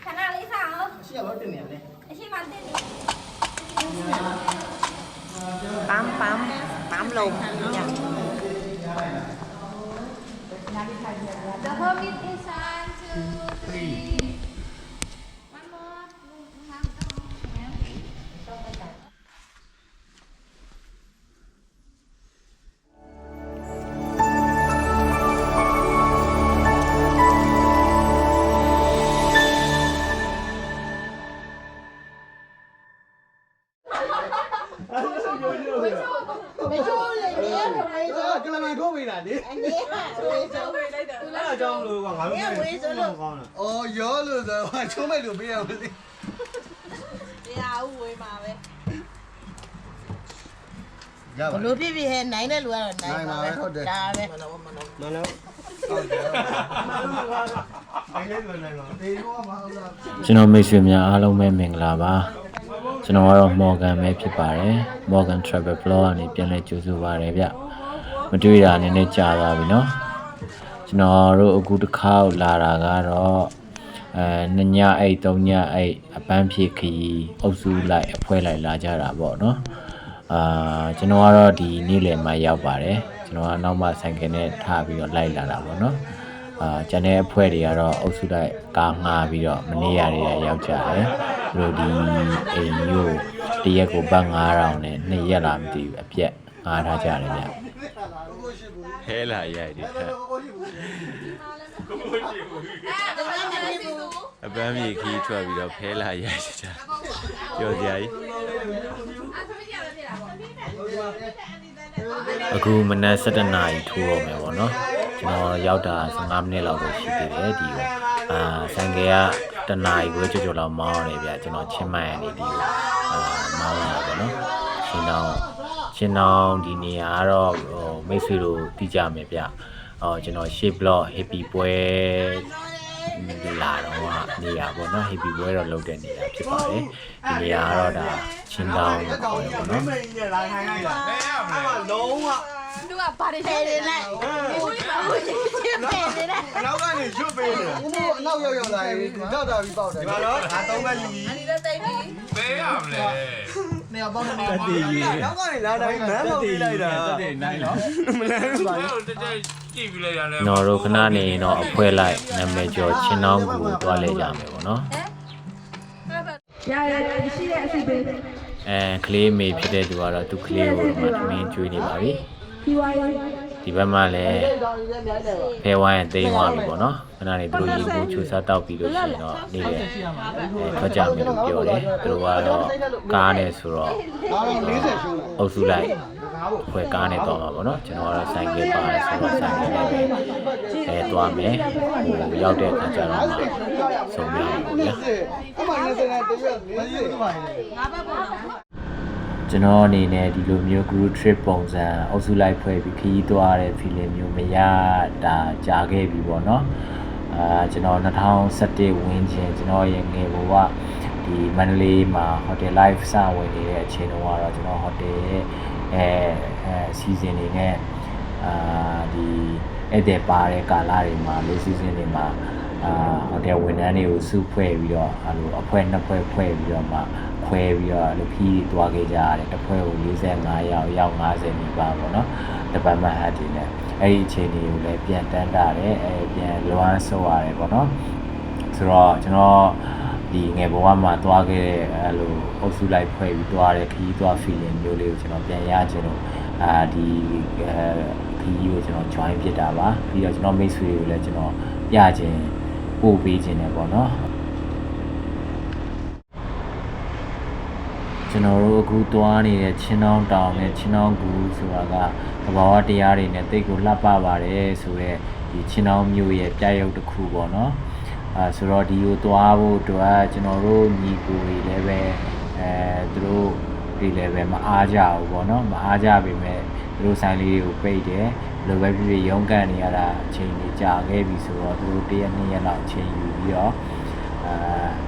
ခဏလေးစားအောင် ရှိရတော့တင်နေတယ် အရှိမတင်နေ bám lùn nha. The hermit is on 2, 3 one more Mày chua lên nhé, mày chua. ကလမန်ထိုးပေးတာလေ Anh nhé, mày chua. အဲ့အကြောင်းလို့ကငါတို့ကောင်းတယ် အော်ရောလို့ဆိုတော့ချိုးမဲ့လို့ပေးရမလဲ Đi nào quỳ mà mày. ရပါ Lúa phi phi hè nãy nó lúa rồi nãy. Này mà mày thôi để. Đà mày. မနော် ဟုတ်တယ် အဲ့လိုကနိုင်မှာ ဒီတော့မဟုတ်လား ကျွန်တော်မိတ်ဆွေများအားလုံးပဲမင်္ဂလာပါကျွန်တော်ကတော့ Morgan ပဲဖြစ်ပါတယ် Morgan Travel Blog ကနေပြန်လည်ကြိုဆိုပါရစေဗျမတွေ့တာနည်းနည်းကြာသွားပြီเนาะကျွန်တော်တို့အခုတစ်ခါလာတာကတော့2ညအိတ်3ညအိတ်အပန်းဖြေခီးအုပ်စုလိုက်အဖွဲလိုက်လာကြတာပေါ့เนาะကျွန်တော်ကတော့ဒီနေ့လယ်မှာရောက်ပါတယ်ကျွန်တော်ကနောက်မှဆိုင်ကယ်နဲ့ထားပြီးတော့လိုက်လာတာပေါ့เนาะကျန်တဲ့အဖွဲတွေကတော့အုပ်စုလိုက်ကားငှားပြီးတော့မနေရတွေရောက်ကြတယ်သူတို့ဒီအိမ်မျိုးတရက်ကိုပတ်9000နဲ့2ရက်လာမသိဘူးအပြက်ငှားထားကြတယ်ဗျဟဲလာရိုက်တယ်အပန်းမြေခီးထွက်ပြီးတော့ဖဲလာရိုက်ကြပြောကြကြီးအခုမနက်7:00နာရီထိုးတော့မယ်ပေါ့နော်ကျွန်တော်ရောက်တာ15မိနစ်လောက်ပဲရှိသေးတယ်ဒီဆိုင်ကတနာရီကိုကြော်လောက်မောင်းရတယ်ဗျကျွန်တော်ချင်းမိုင်နေပြီးမောင်းလာပေါ့နော်ချင်းတောင်ဒီနေရာကတော့မိတ်ဆွေတို့သိကြမယ်ဗျကျွန်တော်ရှေ့ဘလော့ happy ပွဲလာတော့နေရာပေါ့နော် happy ပွဲတော့လုပ်တဲ့နေရာဖြစ်ပါတယ်ဒီနေရာကတော့ဒါချင်းတောင်ပေါ့နော် မင်းနဲ့လာခိုင်းလိုက်တာအဲ့မှာလုံးဝ သူကဘာတွေ Phê đi này. Ui, phê đi này. နောက်ကနေရွတ်ပေးတယ် ဦးမို့အနောက်ရောက်လာရင်ရောက်တာပြီးပေါက်တယ် ဒီမှာတော့ဒါသုံးဘက်ယူပြီး ဒီလိုတိတ်ပြီး ပေးရမလဲ နေရာပေါက်နေ နောက်ကနေလာတိုင်းမန်းလို့ပြေးလိုက်တာနိုင်တော့မလဲပါဘူး တော့တက်တက်ကြည့်ပြီးလိုက်ရတယ် ကျွန်တော်တို့ခဏနေတော့အဖွဲလိုက်နာမည်ကျော်ချင်းတောင်းကိုတွားလဲကြမယ်ပေါ့နော်ကလေးမေဖြစ်တဲ့သူကတော့သူကလေးကိုမှသမင်းကျွေးနေပါပြီဒီဘက်မှာလည်းဖဲဝိုင်းသိမ်းသွားပြီပေါ့နော်ခဏနေသူတို့ရေဘူးချူစားတောက်ပြီးလို့ရှိရင်တော့နေလေထွက်ကြမယ်လို့ပြောတယ်သူတို့ကတော့ကားနဲ့ဆိုတော့ 40ရှုံး အုပ်စုလိုက်ဖွဲကားနဲ့တော့မှာပေါ့နော်ကျွန်တော်ကတော့ဆိုင်ကယ်ပါတယ်ဆိုတော့ဆိုင်ကယ်နဲ့ပဲသွားမယ်ဟိုရောက်တဲ့အခါကျတော့မှဆုံးပြရမှာပေါ့ဗျာ အမှန်နဲ့စနေတရွက်40ပါနေ ကျွန်တော်အနေနဲ့ဒီလိုမျိုး group trip ပုံစံအုပ်စုလိုက်ဖွဲ့ပြီးခရီးသွားတဲ့ feeling မျိုးမရတာကြာခဲ့ပြီပေါ့နော်ကျွန်တော်2017ဝန်းကျင်ကျွန်တော်ရဲ့ငယ်ဘဝဒီမန္တလေးမှာ hotel life စဝင်နေတဲ့အချိန်တုန်းကတော့ကျွန်တော် hotel ရဲ့season တွေနဲ့ဒီအဲ့တဲ့ပါတဲ့ကာလတွေမှာ low season တွေမှာhotel ဝန်ထမ်းတွေကိုစုဖွဲ့ပြီးတော့အဲ့လိုအဖွဲ့နှစ်ဖွဲ့ဖွဲ့ပြီးတော့မှခွဲပြီးတော့လူဖြီးသွားခဲ့ကြရတယ်တစ်ဖွဲ့ကို45ယောက်ရောက်50နီးပါးပေါ့နော်တပတ်မှတ်ဟတ်တွေနဲ့အဲ့ဒီအချိန်တွေကိုလည်းပြန်တန်းတာတယ်ပြန်လွမ်းဆော့ရတယ်ပေါ့နော်ဆိုတော့ကျွန်တော်ဒီငယ်ဘဝမှာသွားခဲ့တဲ့အဲ့လိုအုပ်စုလိုက်ဖွဲ့ပြီးသွားတဲ့ခရီးသွား feeling မျိုးလေးကိုကျွန်တော်ပြန်ရချင်လို့ဒီခရီးကိုကျွန်တော် join ဖြစ်တာပါပြီးတော့ကျွန်တော်မိတ်ဆွေတွေကိုလည်းကျွန်တော်ပြချင်ပို့ပေးခြင်းတယ်ပေါ့နော်ကျွန်တော်တို့အခုသွားနေတဲ့ချင်းတောင်းတောင်နဲ့ချင်းတောင်းကူဆိုတာကသဘာဝတရားတွေနဲ့တိတ်ကိုလှပပါတယ်ဆိုတော့ဒီချင်းတောင်းမြို့ရဲ့ပြရုပ်တစ်ခုပေါ့နော်ဆိုတော့ဒီကိုသွားဖို့အတွက်ကျွန်တော်တို့ညီကိုတွေလည်းပဲသူတို့ဒီလည်းပဲမအားကြဘူးပေါ့နော်မအားကြပေမဲ့သူတို့ဆိုင်လေးတွေကိုပိတ်တယ်လိုပဲဖြစ်ဖြစ်ရုန်းကန်နေရတာအချိန်ကြီးကြာခဲ့ပြီဆိုတော့သူတို့1ရက်2ရက်လောက်အချိန်ယူပြီးတော့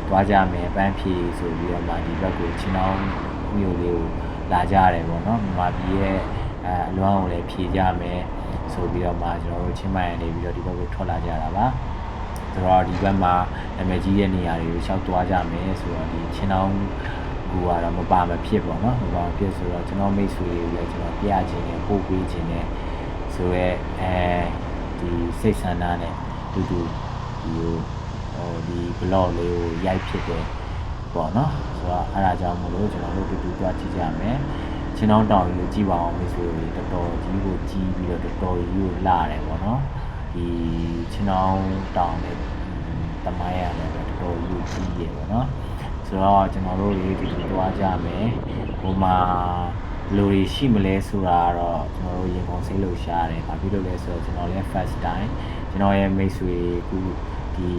သွားကြမယ်ပန်းဖြေဆိုပြီးတော့မှဒီဘက်ကိုချင်းအောင်မြို့လေးကိုလာကြရတယ်ပေါ့နော်မြန်မာပြည်ရဲ့အလွမ်းကိုလည်းဖြေကြမယ်ဆိုပြီးတော့မှကျွန်တော်တို့ချင်းမိုင်နေပြီးတော့ဒီဘက်ကိုထွက်လာကြတာပါ ဆိုတော့ဒီဘက်မှာနာမည်ကြီးတဲ့နေရာတွေကိုရှောက်သွားကြမယ်ဆိုတော့ဒီချင်းတောင်းကူကတော့မပါမဖြစ်ပေါ့နော်မပါမဖြစ်ဆိုတော့ကျွန်တော်မိတ်ဆွေတွေလည်းကျွန်တော်ပြချင်တယ်ပို့ပေးချင်တယ်ဆိုတော့ဒီစိတ်ဆန္ဒနဲ့တူတူဒီ blog လေးကိုရိုက်ဖြစ်တယ်ပေါ့နော်ဆိုတော့အဲ့ဒါကြောင့်မလို့ကျွန်တော်တို့တူတူသွားကြည့်ကြမယ်ချင်းတောင်းတောင်ကြီးကိုကြည့်ပါအောင်မိတ်ဆွေတွေတော်တော်ကြီးကိုကြီးပြီးတော့တော်တော်ကြီးကိုလှတယ်ပေါ့နော်ဒီချင်းတောင်းတောင်နဲ့တမိုင်းရတယ်တော်တော်ကြီးကိုကြီးရပေါ့နော်ဆိုတော့ကျွန်တော်တို့တွေတူတူသွားကြမယ်ဟိုမှာလူတွေရှိမလဲဆိုတာတော့ကျွန်တော်တို့ရင်ကုန်စိတ်လို့ရှားတယ်ဘာဖြစ်လို့လဲဆိုတော့ကျွန်တော်လည်း first time ကျွန်တော်ရဲ့မိတ်ဆွေကူဒီ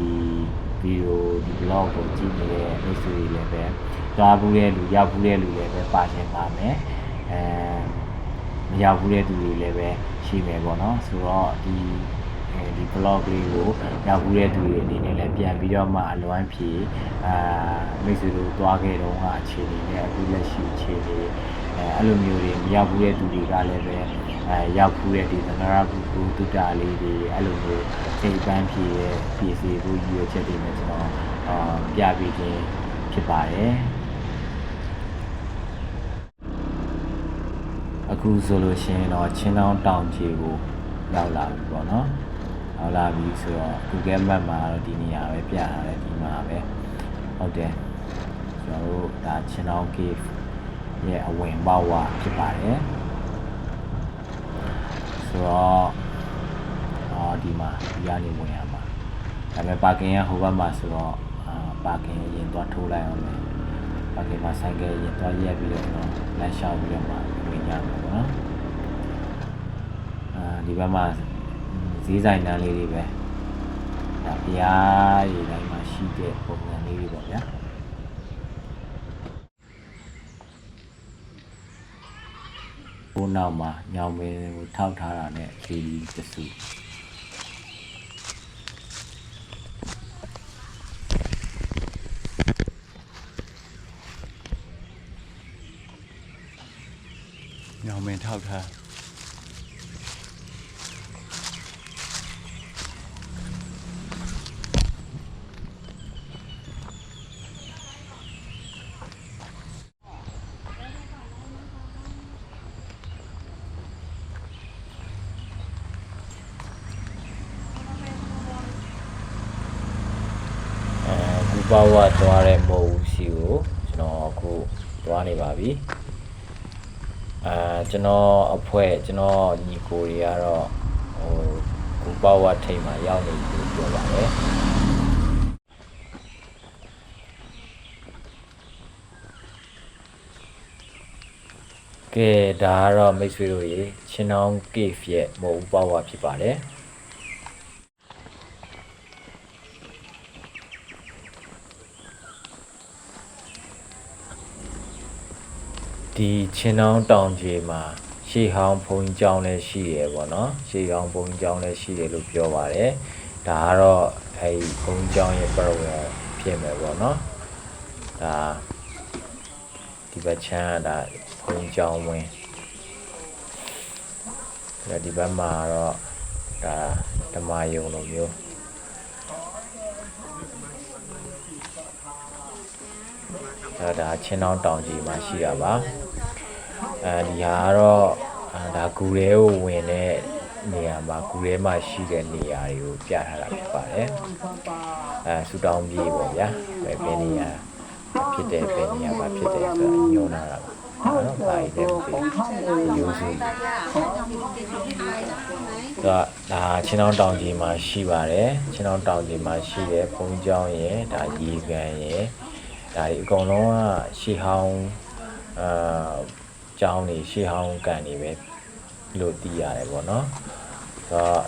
ဗီဒီယိုဒီ blog ကိုကြည့်နေတဲ့မိတ်ဆွေတွေလည်းပဲသွားဘူးတဲ့လူရောက်ဘူးတဲ့လူလည်းပဲပါရှင်ပါမယ်မရောက်ဘူးတဲ့သူတွေလည်းပဲရှိမယ်ပေါ့နော်ဆိုတော့ဒီ blog လေးကိုရောက်ဘူးတဲ့သူတွေအနေနဲ့လည်းပြန်ပြီးတော့မှအလွမ်းဖြေမိတ်ဆွေတို့သွားခဲ့တော့အခြေအနေနဲ့အခုလက်ရှိအခြေအနေအဲ့လိုမျိုးတွေမရောက်ဘူးတဲ့သူတွေကလည်းပဲရောက်ဘူးတဲ့ဒီသနရပုတုတ္တလေးတွေအဲ့လိုမျိုးစိတ်ပန်းဖြေရဲ့ပြည်စီကိုရည်ရွယ်ချက်တွေနဲ့ကျွန်တော်ပြပေးခြင်းဖြစ်ပါတယ်အခုဆိုလို့ရှိရင်တော့ချင်းတောင်းတောင်ကြီးကိုရောက်လာပြီပေါ့နော်ရောက်လာပြီဆိုတော့ Google Map မှာတော့ဒီနေရာပဲပြထားတယ်ဒီမှာပဲဟုတ်တယ်ကျွန်တော်တို့ဒါချင်းတောင်း cave ရဲ့အဝင်ပေါက်ဝဖြစ်ပါတယ်ဆိုတော့ဒီမှာဒီကနေဝင်ရမှာဒါပေမဲ့ parking ကဟိုဘက်မှာဆိုတော့parking ရင်သွားထိုးလိုက်အောင်လေparking မှာဆိုင်ကယ်ရင်သွားရက်ပြီးတော့လမ်းလျှောက်ပြီးတော့မှဝင်ရမှာပေါ့နော်ဒီဘက်မှာဈေးဆိုင်တန်းလေးတွေပဲဒါဘုရားရေတိုင်းမှာရှိတဲ့ပုံစံလေးတွေပေါ့ဗျာဘိုးနောက်မှာညောင်မင်းကိုထောက်ထားတာနဲ့ခေလီတစုညောင်မင်းထောက်ထားဘာဝသွားတဲ့မဟုတ်ရှိကိုကျွန်တော်အခုသွားနေပါပြီကျွန်တော်အဖွဲ့ကျွန်တော်ညီကိုတွေကတော့ကူဘာဝထိပ်မှာရောက်နေပြီပြောပါတယ်ကဲဒါကတော့မိတ်ဆွေတို့ရေချင်းတောင်း cave ရဲ့မဟုတ်ဘာဝဖြစ်ပါတယ်ဒီချင်းတောင်းတောင်ကြီးမှာရှေးဟောင်းဘုံကျောင်းလည်းရှိတယ်ပေါ့နော်ရှေးဟောင်းဘုံကျောင်းလည်းရှိတယ်လို့ပြောပါတယ်ဒါကတော့အဲဒီဘုံကျောင်းရဲ့ program ဖြစ်မယ်ပေါ့နော်ဒါဒီဘက်ချမ်းဒါဘုံကျောင်းဝင်ဒီဘက်မှာတော့ဒါဓမ္မယုံလိုမျိုးဒါချင်းတောင်းတောင်ကြီးမှာရှိတာပါဒီဟာကတော့ဒါဂူထဲကိုဝင်တဲ့နေရာမှာဂူထဲမှာရှိတဲ့နေရာတွေကိုပြထားတာဖြစ်ပါတယ်ဆူတောင်းပြေးပေါ့ဗျာဘယ်နေရာဖြစ်တယ်ဘယ်နေရာမှာဖြစ်တယ်ဆိုတာညွှန်လာတာပါနော်ပါရတဲ့ရိုးစုဒါချင်းတောင်ကြီးမှာရှိပါတယ်ချင်းတောင်ကြီးမှာရှိတဲ့ဘုံကျောင်းရဲ့ဒါရေကန်ရဲ့ဒါဒီအကုန်လုံးကရှေးဟောင်းကျောင်းတွေရှေးဟောင်းကန်တွေပဲလို့သိရတယ်ပေါ့နော်ဆိုတော့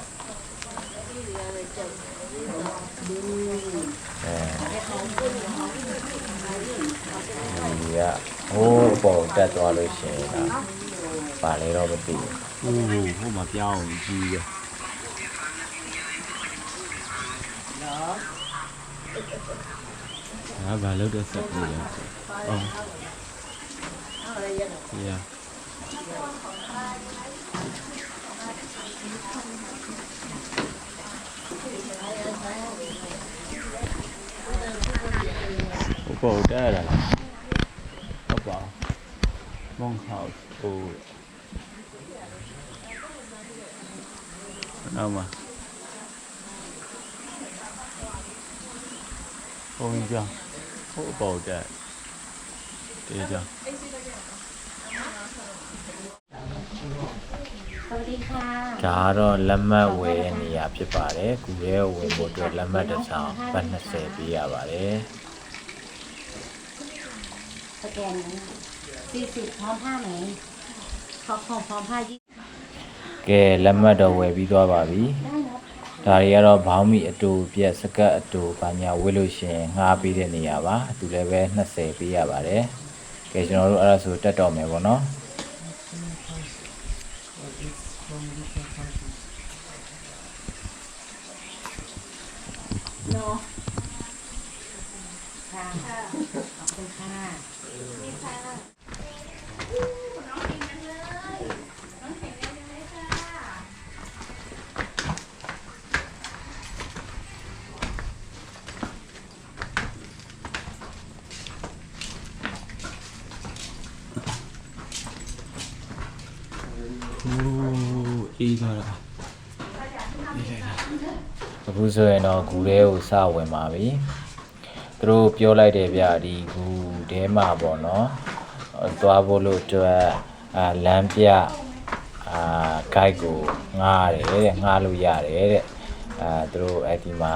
ဒီကဟိုးပေါ်တက်သွားလို့ရှိရင်ဒါပါလေတော့မသိဘူးဟိုမှာပြောင်းကြီးရဘာလို့တော့ဆက်နေလဲအော်yeah ပေါ်တက်ရတာဟုတ်ပါမုံဟောက်ဟိုနောက်မှာဘုံကြီးကြောင့်ဟိုပေါ်တက်တေးကြောင့် สวัสดีค่ะ ဒါကတော့လက်မှတ်ဝယ်နေရဖြစ်ပါတယ်။ကူရဲဝင်ဖို့အတွက်လက်မှတ်တစ်ဆောင်ပတ်20ပေးရပါတယ် สแกน40พร้อมผ้าไหมขอของพร้อมผ้ายี่ ။ကဲလက်မှတ်တော့ဝယ်ပြီးသွားပါပြီ ได้เนาะ ။ဒါတွေကတော့ဘောင်းမီအတူပြက်စကတ်အတူဘာညာဝယ်လို့ရှိရင်ငှားပေးတဲ့နေရာပါ။သူလည်းပဲ20ပေးရပါတယ်။ကဲကျွန်တော်တို့အဲ့ဒါဆိုတက်တော့မယ်ပေါ့နော်။ เนาะค่ะขอบคุณค่ะ มีค่ะน้องเก่งจังเลยน้องเก่งจังเลยค่ะ အေးသွားတာအခုဆိုရင်တော့ဂူထဲကိုစဝင်ပါပြီသူတို့ပြောလိုက်တယ်ဗျဒီဂူထဲမှာပေါ့နော်သွားဖို့လို့အတွက်လမ်းပြဂိုက်ကိုငှားရတယ်တဲ့ငှားလို့ရတယ်တဲ့သူတို့အဲ့ဒီမှာ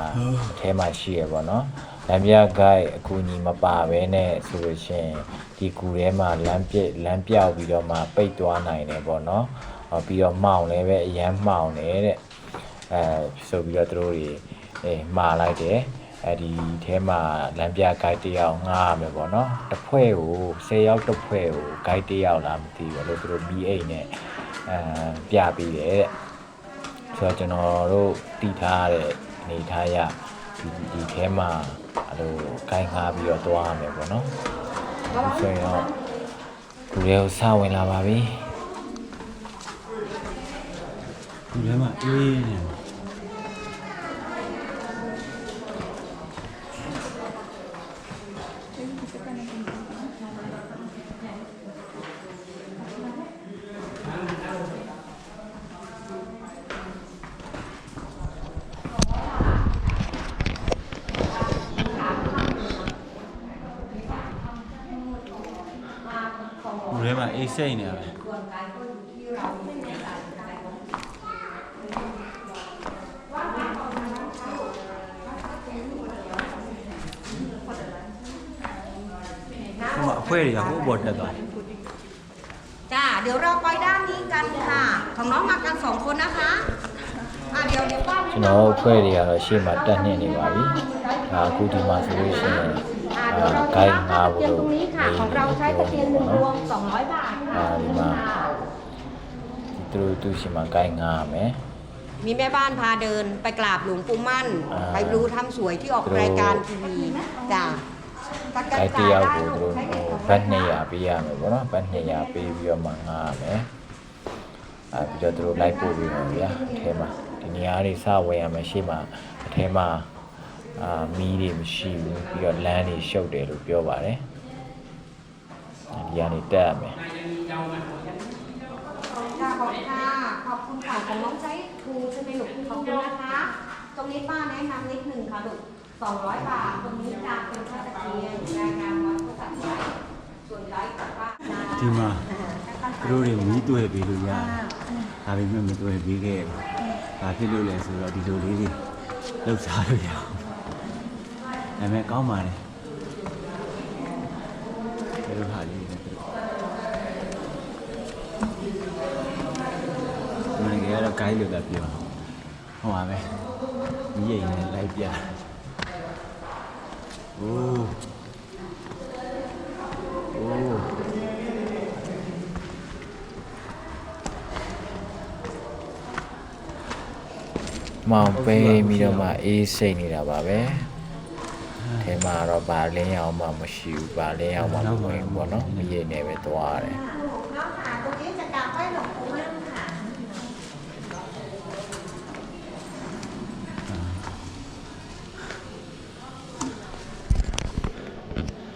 အထဲမှာရှိရပေါ့နော်လမ်းပြဂိုက်အကူအညီမပါဘဲနဲ့ဆိုလို့ရှိရင်ဒီဂူထဲမှာလမ်းပြောက်ပြီးတော့မှပိတ်သွားနိုင်တယ်ပေါ့နော်ပြီးတော့မှောင်လည်းပဲအရန်မှောင်နေတဲ့ဆိုပြီးတော့သူတို့တွေမှားလိုက်တယ်အဲ့ဒီထဲမှာလမ်းပြဂိုက်တယောက်ငှားရမယ်ပေါ့နော်တစ်ဖွဲ့ကို10ယောက်တစ်ဖွဲ့ကိုဂိုက်တယောက်လားမသိဘူးလို့သူတို့ B8 နဲ့ပြပေးတယ်တဲ့ဆိုတော့ကျွန်တော်တို့တည်ထားတဲ့အနေထားရဒီထဲမှာအဲ့လိုဂိုက်ငှားပြီးတော့သွားရမယ်ပေါ့နော်ဆိုရင်တော့ဒီထဲကိုစဝင်လာပါပြီဒီထဲမှာအေးနေဒီထဲမှာအေးစိတ်နေရတယ်အဖွဲ့တွေကဟိုဘော်တက်သွားတယ် จ้าเดี๋ยวเราไปด้านนี้กันค่ะของน้องมากัน2คนนะคะเดี๋ยวป้า ကျွန်တော်အဖွဲ့တွေကတော့ရှေ့မှာတက်နေနေပါပြီအခုဒီမှာဆိုလို့ရှိရင်ဂိုင်းငါးဘူး ตรงนี้ค่ะของเราใช้ตะเกียง1ดวง200 บาทค่ะ ဒီမှာသူရှိမှာဂိုင်းငါးမယ် มีแม่บ้านพาเดินไปกราบหลวงปู่มั่นไปดูทำสวยที่ออกรายการทีวีจ้า ဂိုင်းတယောက်ကိုသူတို့ဘတ်200ပေးရမယ်ပေါ့နော်ဘတ်200ပေးပြီးတော့မှငါးရမယ်ပြီးတော့သူတို့လိုက်ပို့ပြီးတော့ဗျာအထဲမှာဒီနေရာတွေစဝင်ရမယ်ရှေ့မှာအထဲမှာမီးတွေမရှိဘူးပြီးတော့လမ်းတွေရှုပ်တယ်လို့ပြောပါတယ်ဒီကနေတက်ရမယ် ค่ะขอบคุณค่ะขอบคุณค่ะของน้องใช้ทูใช่ไหมลูกขอบคุณนะคะ ตรงนี้ป้าแนะนำนิดหนึ่งค่ะลูก200 บาทตรงนี้จะเป็นค่าตะเกียงรายงานวัดผู้จัดไว้ส่วนไลฟ์กับป้า ဒီမှာသူတို့တွေမီးတွေ့ပြီးလို့ရတယ်ဒါပေမဲ့မတွေ့ပြီးခဲ့ဘူးဘာဖြစ်လို့လဲဆိုတော့ဒီလိုလေးတွေလှုပ်ရှားလို့ရအောင်ဒါပေမဲ့ကောင်းပါတယ်ဒီလိုဟာလေးတွေမင်းကတော့ guide လို့ကပြောဟုတ်ပါပဲမီးရိမ်နဲ့လိုက်ပြအိုးမောင်ပေးပြီးတော့မှအေးစိတ်နေတာပါပဲထဲမှာတော့ဗာလင်းအောင်မှမရှိဘူးဗာလင်းအောင်မှမဝင်ဘူးပေါ့နော်မရိပ်နေပဲသွားတယ် น้องค่ะตรงนี้จะกราบไหว้หลวงปู่มั่นค่ะ ဒီ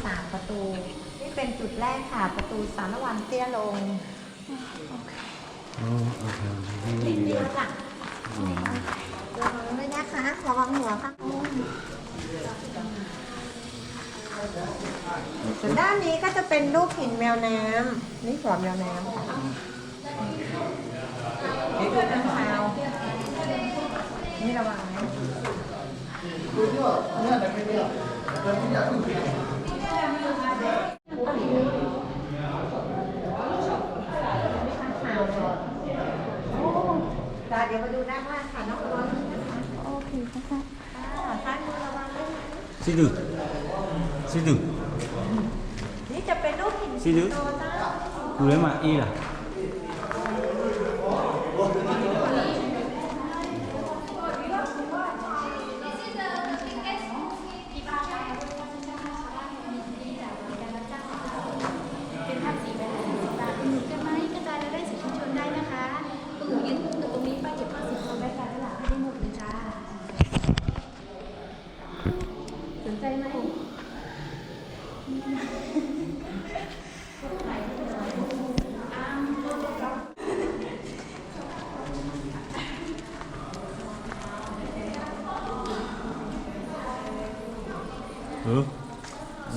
3 ประตู นี่เป็นจุดแรกค่ะ ประตูสารวันเตี้ยลง นิดเดียวจ้ะระวังด้วยนะคะ ระวังหัวค่ะส่วนด้านนี้ก็จะเป็นรูปหินแมวน้ำนี่หัวแมวน้ำค่ะนี่ดูข้างเท้านี่ระวังนะจ้าเดี๋ยวมาดูด้านล่างค่ะน้องร้อนโอเคค่ะซ้ายมือระวังด้วยนะ Sư tử นี่จะเป็นรูปหิน Sư tử โตจ้า Cú đấy mà y là เป็นภาพสีแบบ50 บาทเป็นหนุนกันไหมกระจายรายได้สู่ชุมชนได้นะคะตรงหนูยืนตรงนี้ป้าเก็บภาษีของรายการได้หลักให้ได้หมดเลยจ้าสนใจไหม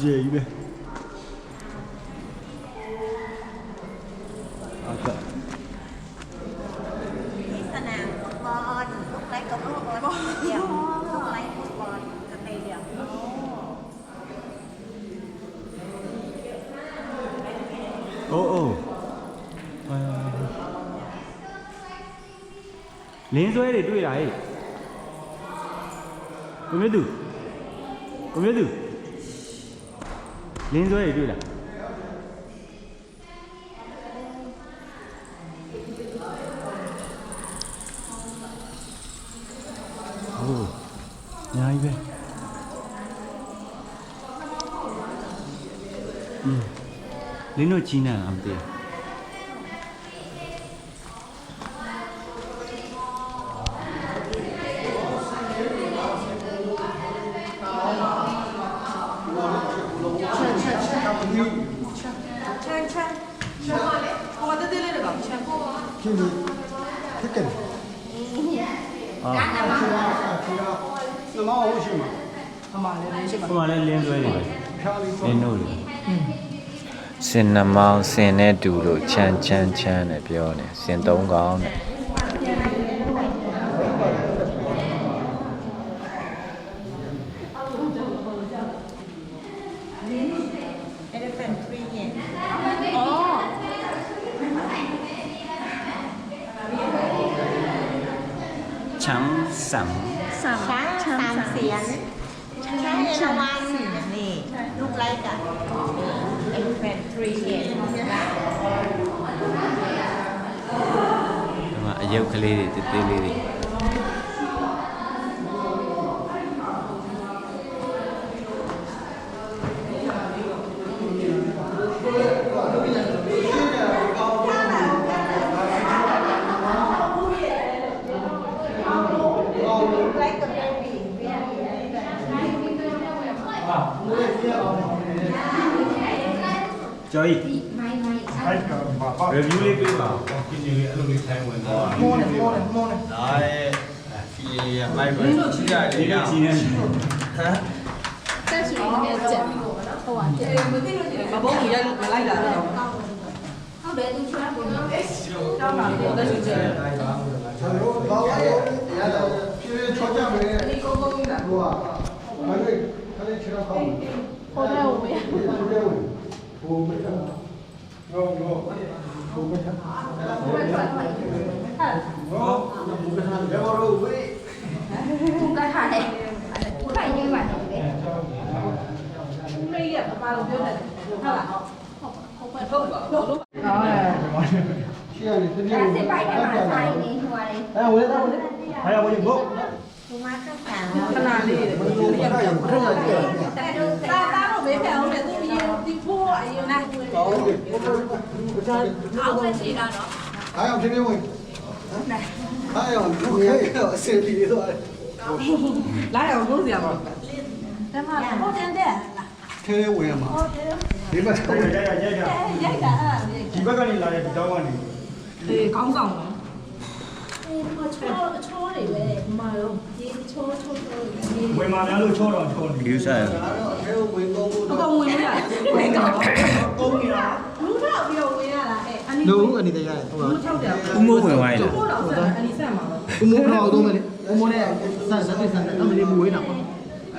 Gì vậy? Ok นี่สนามฟุตบอลลูกเล็กกับลูกบอลเดี่ยวลูกเล็กฟุตบอลสเตเดียม Ồ Lên xuôi để đuôi lại Có biết được Có biết được Lên xuôi để đuôi lại Ồ Nhai về Lên nó chín à làm tiền Không mà lên rồi này lên nồi စင်နှမောင်းစင်နဲ့တူလို့ချမ်းချမ်းချမ်းနဲ့ပြောနေစင်သုံးကောင်းနဲ့ Elephant Tree เนี่ย Trắng sẵn ช้างสามเสียนช้างเอราวัณนี่ลูกไล่กัน Elephant Tree เนี่ย Mà ở dâu cái ly thì tê ly đi Chơi Review đi cái vào Cái gì anh luôn đi thay mình Đấy. Thì mày mới chỉ là Đi cái gì nè 在水里面捡哇捡把包里面来的好的都出来不能我的是这 Bảo ấy, nhà là phía cho cha mẹ đúng à? Mày ơi, cái này chỉ là không. Cô theo我呀 Cô mới thằng. Ngon ngon. Cô mới thằng. Cô mới thằng. Để vào đâu vậy? không cái này cũng phải như vậy đây là ba lồng tiêu này không phải không lúc Chị này tôi đi. sẽ phải cái mà sai đi hoa đi À, uống đâu đấy. Hay là bao nhiêu bốc? ดูมาข้าง Cái này đi để mình uống cái này rất là nhiều. ta nó mấy cái ông này tôi đi mua ấy này Có gì? áo cái gì đó Hai ông trên đây mình. Hai ông lúc ấy ở xử lý rồi. lái ông có gì không cái mà có tiền đấy ထဲဝင်ရမှာဒီဘက်ထဲဝင်ရိုက်တာဒီဘက်ကနေလာတဲ့ဒီတောင်းကနေ အေးကောင်းဆောင်နော် ချိုးတွေပဲမာတော့ဒီချိုး ဝင်มาများလို့ချောတော့ချောနေယူဆိုင် ဒါတော့ထဲဝင်ကုန်ဖို့ အကုန်ဝင်လို့ရတယ်ဝင်ကောင်း ကုန်းနေတာ လူတော့ပြီးတော့ဝင်ရတာအဲ့အနီ လို့အနေနဲ့ရတယ်ဟုတ်လား လူ6တယ် ဦးမိုးဝင်သွားရလား ကိုတော့ဆက်အနီဆက်မှာပဲ ဦးမိုးတော့တော့မယ်လေဦးမိုးနဲ့ဆန်တော့မလေးဘူးဝေးတာပေါ့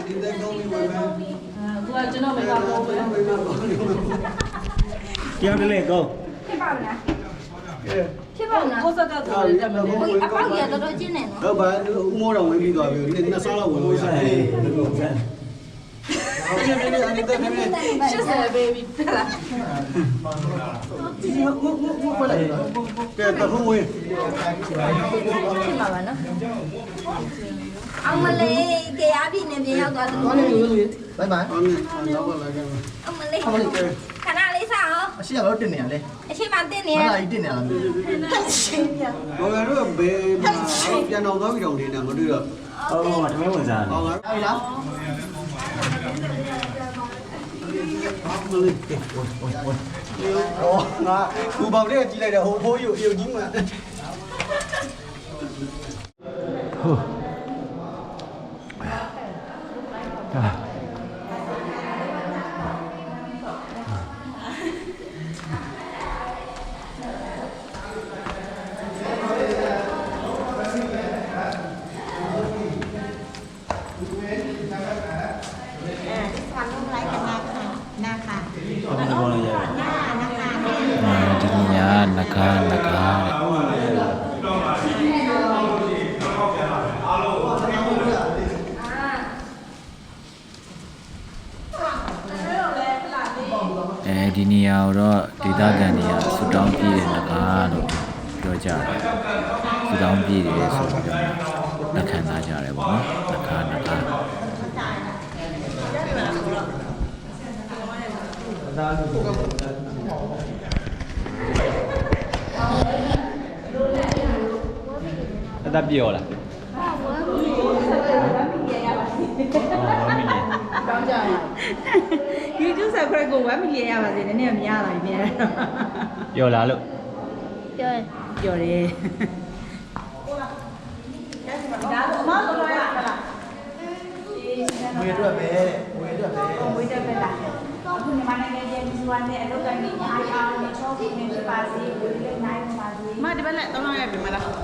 ဒီတဲ့ကောင်းပြီးဝင်မယ် သူကကျွန်တော်မကတော့ဘူး တရားတလဲကောင်း ဖြစ်ပါလားကိုစကတော့တက်မလဲအပေါက်ကြီးကတော့ကျင်းနေနော် တော့ဘာဦးမိုးတော့ဝင်ပြီးသွားပြီနှစ်ဆောင်းလောက်ဝင်လို့ရတယ်ဒီအနေနဲ့အနေနဲ့ 80 baby ဖြစ်လာ ဒီမဖလိုက်ကဲတော့ဝင် ဖြစ်မှာပါနော်အောင်မလေးတရားပြည့်နေပြန်ရောက်သွားတယ် သွားနေလို့ဘိုင်ဘိုင်အောင်တော့လာကြမယ် အောင်မလေးခဏလေးစားအောင် အရှိရတော့တင်နေရလဲ အရှိမတင်နေရ ဟာတင်နေရလားဘောကတော့ဘယ်ပြန်တော့သွားပြီးတော့နေတာမတွေ့တော့ အော်ဟိုမှာတမဲဝင်စားတယ် ဟောလားဟုတ်လား哦，那古堡这个进来的，好有劲嘛。 ဘာလို့ဘောလဲရ ဒီညာနဂါတဲ့ဒီနေရာတော့ဒေသခံတွေကဆူတောင်းပြည့်တဲ့နဂါလို့ပြောကြတယ်ဆူတောင်းပြည့်တယ်ဆိုပြီးတော့လက်ခံထားကြတယ်ပေါ့နော်နဂါ အသက်ပြေရောလားYouTube subscribe ကို1 million ရပါစေနည်းနည်းမရပါဘူးပြန် ပြောလားလို့ ပြောရင် ပြောတယ်ဒါတော့မလို့ရတာလား ဝေအတွက်ပဲဝေအတွက်ပဲ ဝေးတက်ပဲလားအခုညီမနိုင်ငံရဲ့ဒီစွာနဲ့အလုပ်ကိုင်းနေအားအားနဲ့ချောပြီးနေပြပါစေဝေးလေးနိုင်ပါစေမဒီဘက်လက်3လောက်ရပြီမလား 1 2 3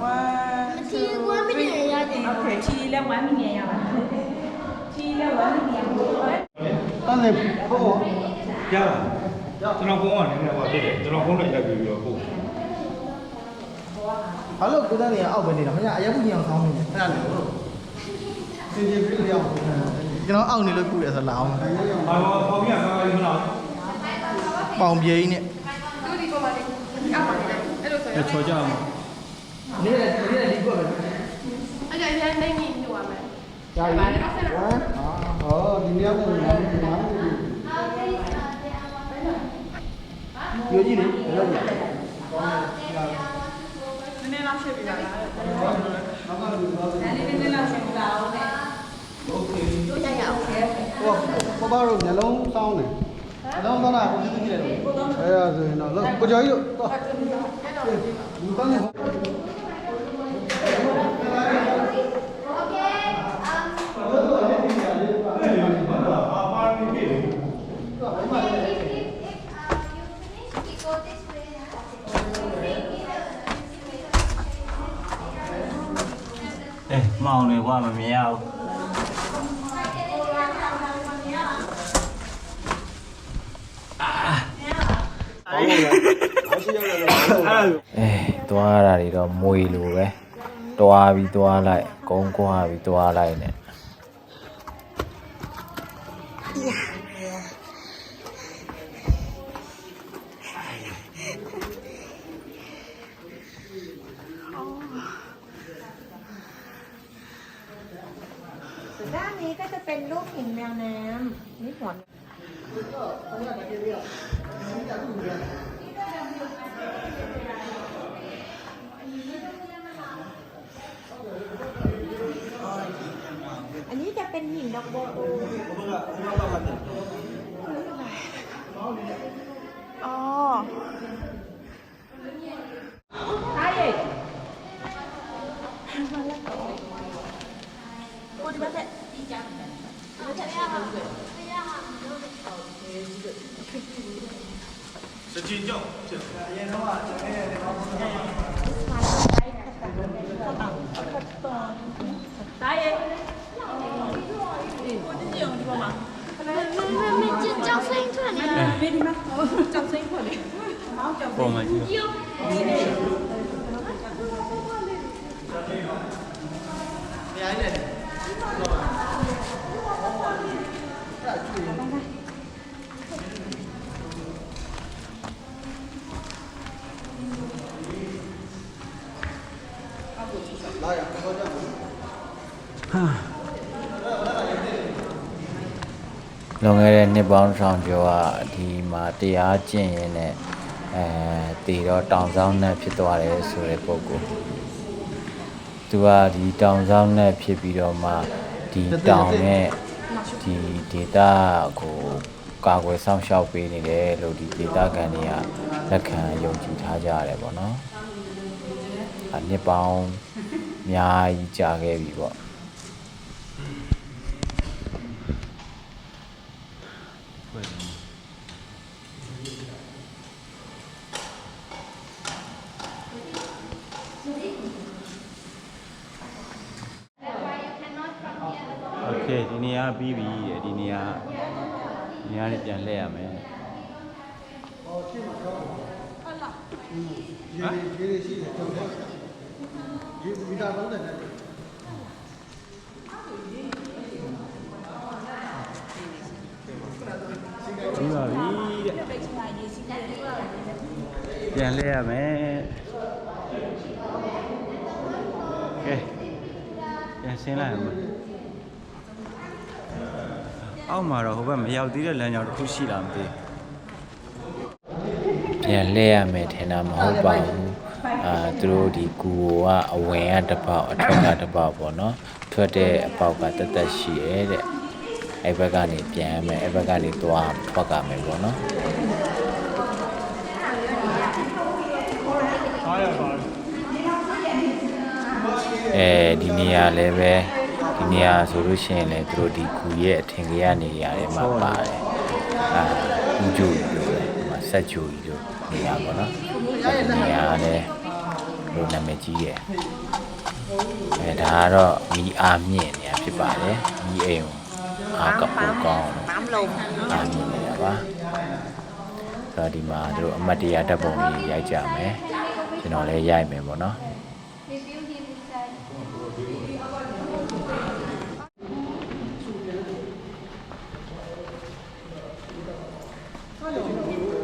1 ဒီကွာမနေရတယ် Okay ချီလည်း1 million ရပါချီလည်း1 million ကို တန်းနေဖို့ ရပါကျွန်တော်ဖုန်းကနေလည်းပါဖြစ်တယ်ကျွန်တော်ဖုန်းနဲ့ရိုက်ပြီးတော့ပို့ ဘာလို့ကိုတန်းနေအောက်ပဲနေတာခင်ဗျာအရက်ဘူးကြီးအောင်ဆောင်းနေခဏနေလို့စင်ကြင်ပြီးတော့ရောက်ကျွန်တော်အောက်နေလို့ပြုတယ်ဆိုလာအောင် ဘာပေါ်ပြကားလေးမလား ပေါင်ပြေးနဲ့ ချောကြအောင် နေဒီကွက်ပဲ အဲ့ဒါလည်းနိုင်နေညိုပါမယ် ကြာပြီဟောဒီနေရာမှာငါ့ကိုကြည့်လေဘယ်လိုလဲ နည်းနည်းလောက်ရှင်းပြပါလားနည်းနည်းလောက်ရှင်းပြပါဦးနဲ့ တို့ရရအောင် ဟောဘာလို့နှလုံးစောင်းနေနှလုံးစောင်းတာကိုသိသိကြည့်လိုက်တော့အဲဒါဆိုရင်တော့ကိုကျော်ကြီးတို့တော့ဒီပန်းနေ မောင်လေကွာမမြင်ရဘူး သွားရတာတွေတော့မွေလိုပဲတွားပြီးတွားလိုက်ကုန်းကွာပြီးတွားလိုက်နဲ့ ด้านนี้ก็จะเป็นรูปหินแมวน้ำนี่หัว เ อันนี้จะเป็นหินดอกโบตู อ๋อ 是金正，这叫声音出来，你看，别的吗？叫声音出来。 ပေါ်မှာကြည့် 来呀，多这样。 လွန်ခဲ့တဲ့နှစ်ပေါင်းဆောင်ကျော်ကဒီမှာတရားကျင့်ရင်းနဲ့တည်တော့တောင်ဆောင်နဲ့ဖြစ်သွားတယ်ဆိုတဲ့ပုံကိုသူကဒီတောင်ဆောင်နဲ့ဖြစ်ပြီးတော့မှဒီတောင်နဲ့ဒီဒေတာကိုကာကွယ်ဆောင်ရှောက်ပေးနေတယ်လို့ဒီဒေတာခံတွေကလက်ခံယုံကြည်ထားကြရတယ်ပေါ့နော်နှစ်ပေါင်းအများကြီးကြာခဲ့ပြီပေါ့ โอเคဒီနေရာပြီးပြီတဲ့ဒီနေရာနဲ့ပြန်လှည့်ရမယ် ရေရှိတယ်တုံးတယ်ရေမီတာ30နဲ့ ပြီးပါပြီတဲ့ပြန်လှည့်ရမယ်ကဲပြန်ဆင်းလိုက်ရမယ်အောက်မှာတော့ဟိုဘက်မရောက်သေးတဲ့လမ်းကြောင်းတစ်ခုရှိလားမသိဘူး ပြန်လှည့်ရမယ်ထင်တာမဟုတ်ပါဘူးသူတို့ဒီကူကအဝင်ကတစ်ပေါက်အထွက်ကတစ်ပေါက်ပေါ့နော်ထွက်တဲ့အပေါက်ကတက်တက်ရှိရဲတဲ့အဲ့ဘက်ကနေပြန်ရမယ်အဲ့ဘက်ကနေသွားထွက်ကမယ်ပေါ့နော်ဒီနေရာလည်းပဲဒီနေရာဆိုလို့ရှိရင်လည်းသူတို့ဒီကူရဲ့အထင်ကြီးနေရာတွေမှာပါတယ်ဥကျူလို့ပဲဒီမှာဆက်ကျူကြီးလို့နေရာပေါ့နော်ဒီနေရာလည်းလို့နာမည်ကြီးတယ်ဒါကတော့မီအားမြင့်နေရာဖြစ်ပါတယ်မီအိမ်အားကပူကောင်းအားမြင့်နေတာပါဆိုတော့ဒီမှာတို့အမတ်တရဓာတ်ပုံကြီးရိုက်ကြမယ်ကျွန်တော်လည်းရိုက်မယ်ပေါ့နော်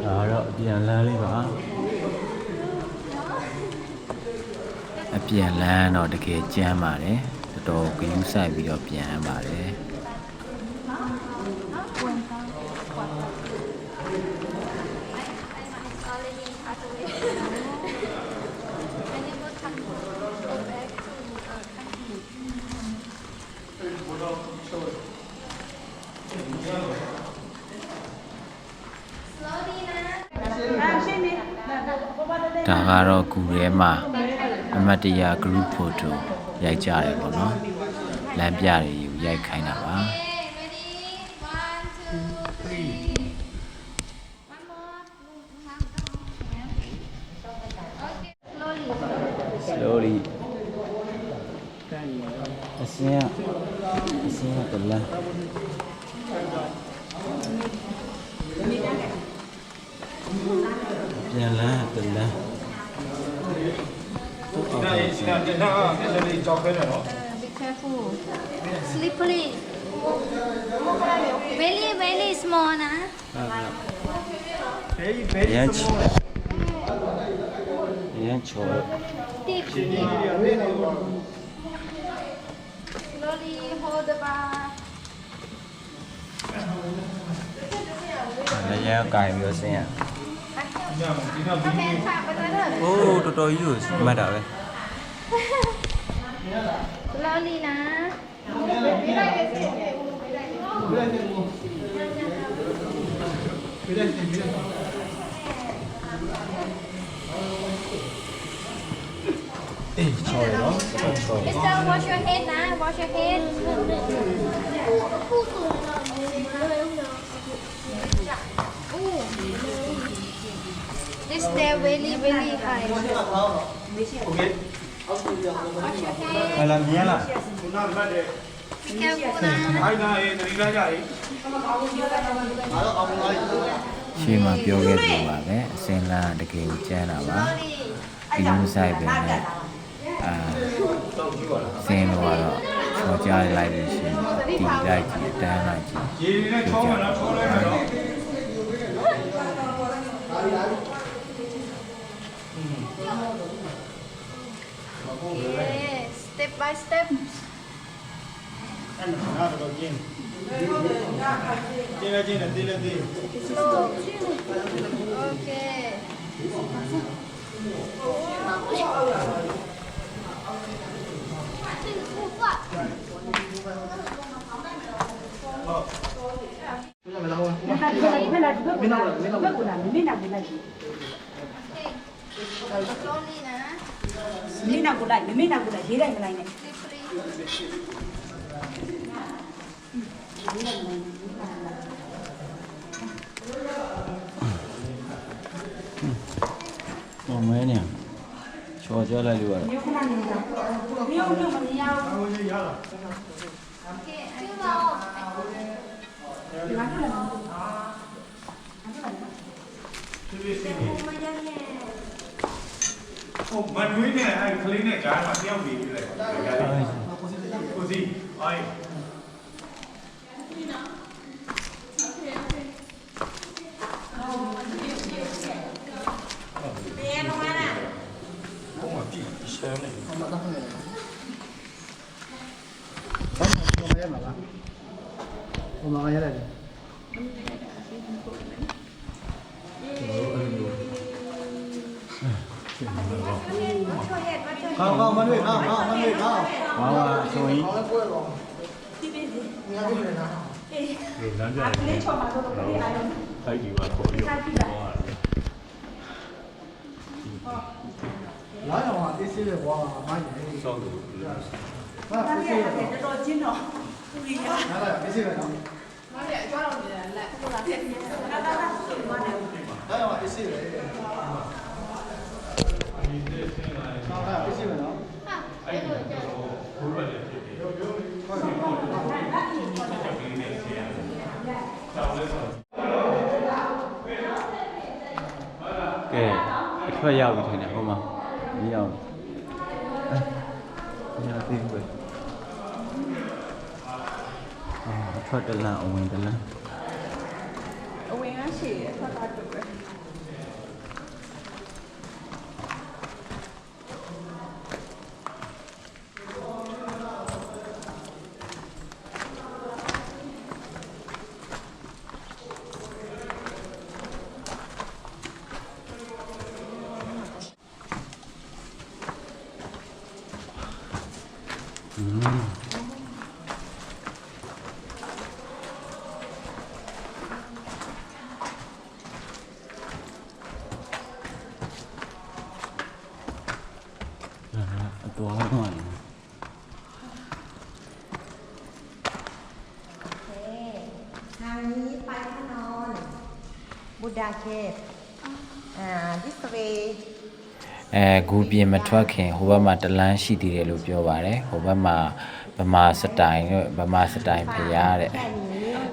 ဒါတော့အပြန်လမ်းလေးပါ အပြန်လမ်းတော့တကယ်ကျမ်းပါတယ်တော်တော်ဂရုစိုက်ပြီးတော့ပြန်ပါတယ် ဒါကတော့ကူထဲမှာအမတ်တရ group photo ရိုက်ကြတယ်ပေါ့နော်လမ်းပြတွေကိုရိုက်ခိုင်းတာပါ slowly အစင်းကတလန်းပြန်လန်းတလန်း 那照片了喏。 Be careful. Slippery. Very small นะ ရမ်းချော် Deep. Slowly hold the bar. လည်းရမ်းကင်ပြီးတော့ဆင်းရ Okay, ฝากไปด้วยเถอะ โอ้တော်တော်ကြီးကိုမှတ်တာပဲ Slowly นะ Mister, wash your head นะ wash your head This day really really high Wash your head ဟလာမြင်လား Be careful นะ အိုင်နာရေးတတိလာကြရေး ရှေ့မှာပြောခဲ့တယ်ပါပဲအစင်လာတကယ်ကိုကျန်းတာပါဒီလိုဆိုင်ပဲနဲ့စင်တော့ချောကြားလိုက်လို့ရှိရင်ဒီလိုက်ကြည့်တန်းလိုက်ကြည့် ရေနဲ့ချောင်းရတော့ချောင်းလိုက်မယ်နော် Yes step by step အဲ့ဒါတော့ကျင်းလည်းတင်းလည်းတင်း slow Okay မင်းနောက်ကိုလိုက်ရေးလိုက်မလိုက်နဲ့ ဟောမဲနေချောကြားလိုက်လို့ရတယ် မျိုးခဏနေတော့မျိုးမရဘူး Okay 2 more ဟုတ်မနွေးနဲ့အဲ့ကလေးနဲ့ကြားမှာတယောက်နေပြီလေကိုစီအိုင် 我马上下来的。好好，慢点，好，慢点，好。 ဝါဝါဆိုရင် လမ်းပြတယ်ထိုက်ဒီပါခေါ်ပြီးတော့来的话，这些的话，买的。 စောက်တယ် 那这些的。တော်တော်ကျင်းတော့ 来了，这些的。来的话，这些的。来，这些的。 ကဲအထွက်ရောက်ပြီထင်တယ်ဟိုမှာမရောက်ဘူးညာသေးပဲအထွက်တလန့်အဝင်တလန့် အဝင်ကရှိတယ်ဖတ်တာတူပဲ အတော်ဟောင်းနေ ทางนี้ไปพระนอนบุดาเคฟดิสเวย์ ဂူပြင်မထွက်ခင်ဟိုဘက်မှာတလန်းရှိသေးတယ်လို့ပြောပါတယ်ဟိုဘက်မှာဗမာစတိုင်တို့ဗမာစတိုင်ဖျားတဲ့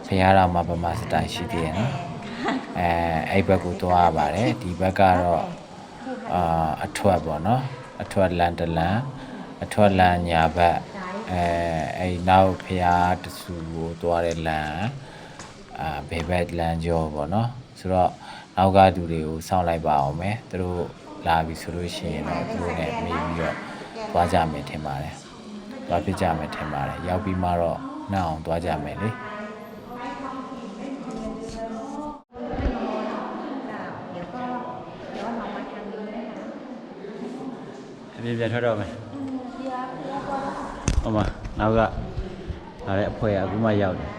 ဖျားတော်မှာဗမာစတိုင်ရှိသေးတယ်နော်အဲ့ဘက်ကိုသွားပါတယ်ဒီဘက်ကတော့အထွက်ပေါ့နော်အထွက်လန်တလန်အထွက်လန်ညာဘက်အဲ့နောက်ဖျားတဆူကိုသွားတဲ့လန်ဘယ်ဘက်လန်ကျော်ပေါ့နော်ဆိုတော့နောက်ကသူတွေကိုစောင့်လိုက်ပါအောင်မယ်သူတို့လာပြီဆိုလို့ရှိရင်တော့သူတို့နဲ့မေးပြီးတော့သွားကြမယ်ထင်ပါတယ်သွားပြကြမယ်ထင်ပါတယ်ရောက်ပြီးမှတော့နှောက်အောင်သွားကြမယ်လေ အပြည့်ပြထွက်တော့မယ်ဟိုမှာနောက်က ဒါလည်းအဖွဲကအခုမှရောက်တယ်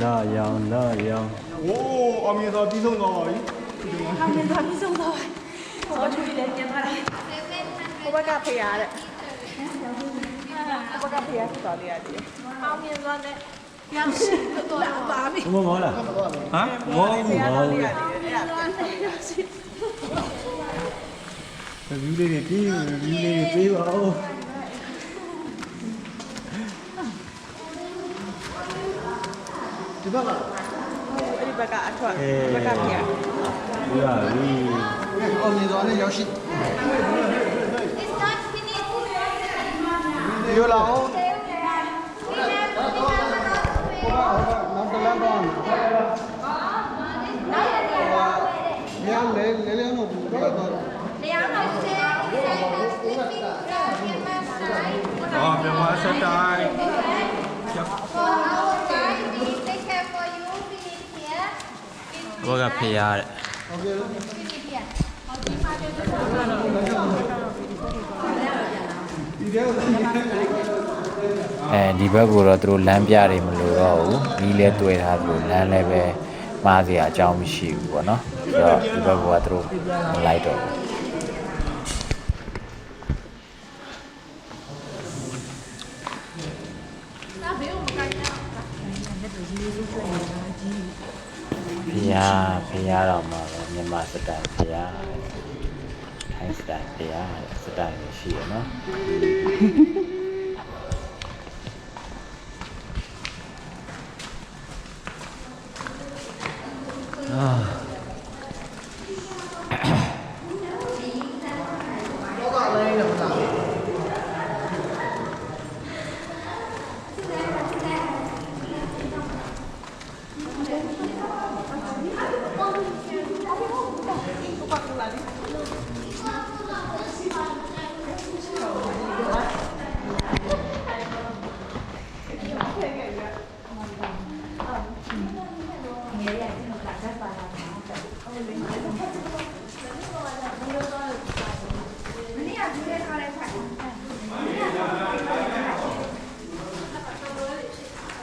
လာရောင်လာရောင် โอ้အောင်မြင်စွာပြီးဆုံးသွားပါပြီ အောင်မြင်သွားပြီးဆုံးသွားပါဟိုဘက်ကလည်းပြန်သွားတယ်ဟိုဘက်ကဖေးရတဲ့ဟိုဘက်ကဖေးရသွားလေးရတယ်အောင်မြင်သွားတဲ့ပြန်ရှိတော့ပါပြီ ဘုံမောလားဟမ်မောဘူးမောဘူး အဲ့ဒါ ဗီးလေးတွေပြေးဗီးလေးတွေပြေးပါဦး ဒီဘက်က အဲ့ဒီဘက်ကအထွက်ဘက်ကဖေးရ ဒီပါပြီ အော်နေတော့လည်းရောက်ရှိ It's not finished. ဒီလာအောင်နောက်တလမ်းတော့မြန်လေလေတော့ဘူးတော့ อ๋อမြန်မာစက်တိုင်း ဘောကဖေးရတဲ့ ဟုတ်ကဲ့ ဒီဘက်ကတော့သူတို့လမ်းပြတွေမလို့တော့ဘူးနီးလဲတွေ့ထားသူလမ်းလည်းပဲမှားစရာအကြောင်းမရှိဘူးပေါ့နော်ဆိုတော့ဒီဘက်ကသူတို့မလိုက်တော့ဖေးရတော့မှာပဲမြန်မာစတိုင်ဖေးရထိုင်းစတိုင်ဖေးရစတိုင်ရှိရနော်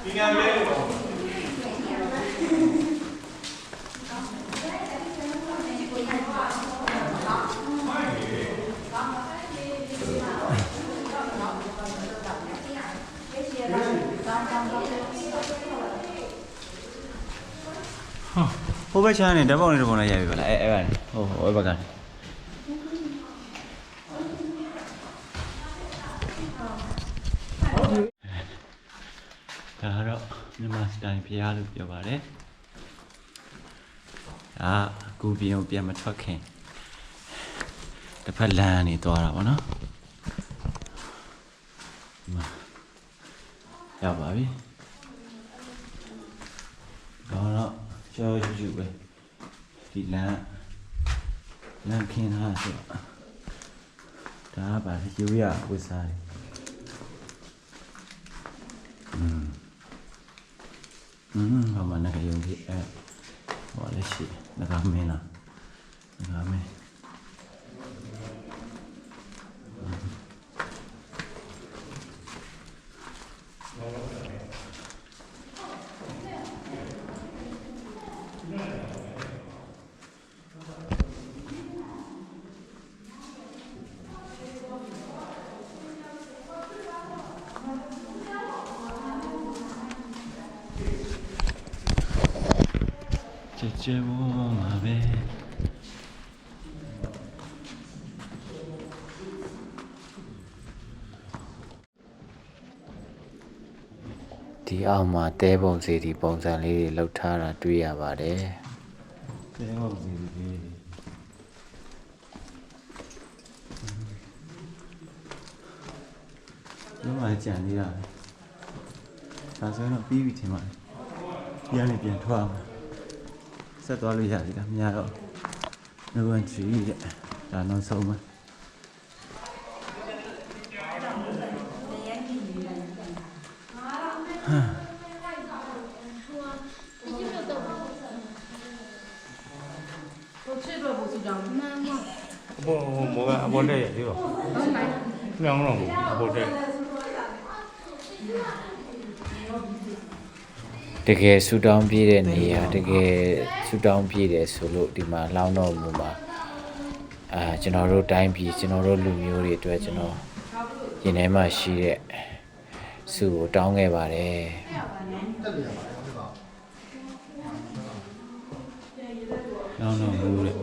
ဒီကံလေး ဟိုဘက်ချမ်းနေဓာတ်ပေါက်နေဓာတ်ပေါက်နဲ့ရိုက်ပြီဗလားအဲ့ကနေဟိုဘက်ကနေဒါတော့မြန်မာစတိုင်ဖျားလို့ပြောပါတယ်ဒါကူပြင်ကိုပြန်မထွက်ခင်တစ်ဖက်လမ်းနေသွားတာဗောနော်ဒီမှာရောက်ပါပြီတော့ကျော်ယူပဲဒီလမ်းခင်းထားဆိုဒါကပါယူရဝစ်စားတယ်ဘာမှလည်းယုံကြည်အဲ့ဟောလည်းရှိငါမင်းလားငါမင်းကျေဘောမှာပဲဒီအောက်မှာတဲပုံစီဒီပုံစံလေးတွေလောက်ထားတာတွေ့ရပါတယ်တဲပုံစီဒီဒီမှာကြံနေတာဒါဆိုရင်တော့ပြီးပြီထင်ပါတယ်ပြန်နေပြန်ထွက်အောင်ဆက်သွားလို့ရပြီလားမရတော့no entry တဲ့ဒါနောက်ဆုံးပဲ ပေါ်တဲ့ဒီတော့လျောင်းတော့အပေါ်တဲ့ တကယ်ဆူတောင်းပြည့်တဲ့နေရာတကယ်ဆူတောင်းပြည့်တယ်ဆိုလို့ဒီမှာလောင်းတော်မူမှာကျွန်တော်တို့တိုင်းပြည်ကျွန်တော်တို့လူမျိုးတွေအတွက်ကျွန်တော်ရင်ထဲမှာရှိတဲ့ဆုကိုတောင်းခဲ့ပါတယ် လောင်းတော့ဘူးတဲ့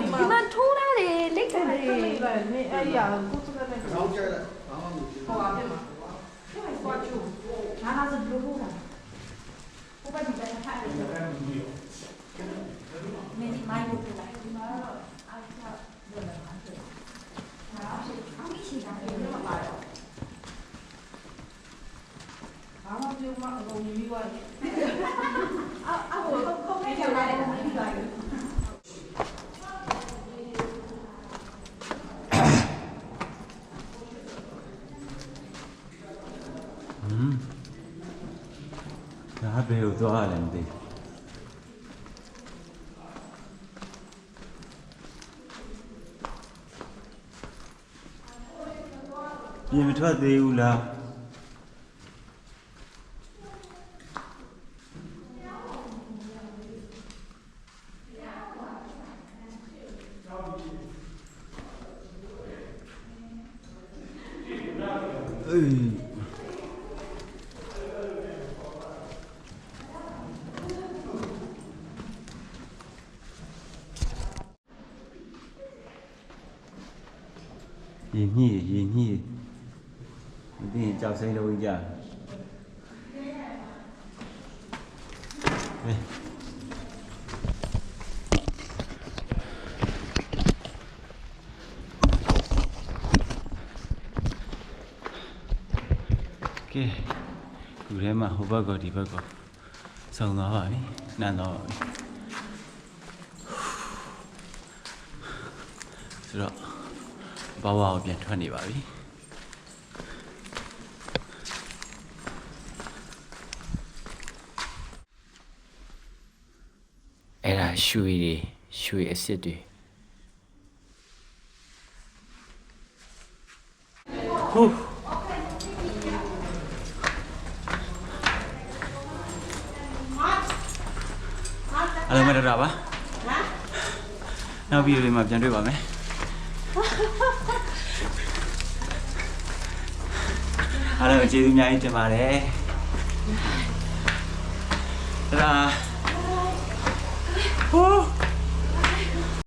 ဒီမှာထိုးထားတယ်လိတ်တယ်လေအဲ့ဒီဟာကိုသူကလည်း နောက်ကျလိုက်ဘာမှမဖြစ်ဘူး ဟိုအပြင်မှာဟိုကကျူဟာဟာဆိုဘလို့ဟုတ်လားဟိုကဒီကထားတယ်မင်းဒီမိုင်းကိုပြလိုက်ဒီမှာတော့အားချတော့ဘယ်လိုလဲအားရှိတာလေမပါတော့ဘာမှပြောမအကုန်ပြီးသွားတယ်အော်ဟိုတော့ကိုယ်ကလည်းပြီးသွားတယ် ဒါဘယ်ကိုသွားရလဲမသိပြင်မထွက်သေးဘူးလားအေးရင်ညှိမသိရင်ကြောက်စိမ့်လို့ကြကဲခုထဲမှာဟိုဘက်ကဒီဘက်ကစုံသွားပါပြီနန်းတော့ဆိုတော့ဘာဝကိုပြန်ထွက်နေပါပြီအဲ့ဒါရွှေအစ်စ်တွေ ဟူးအားလုံးမတော်တာပါနောက်ဗီဒီယိုလေးမှာပြန်တွေ့ပါမယ်အားလုံးကျေးဇူးအများကြီးတင်ပါတယ်ဒါဟူး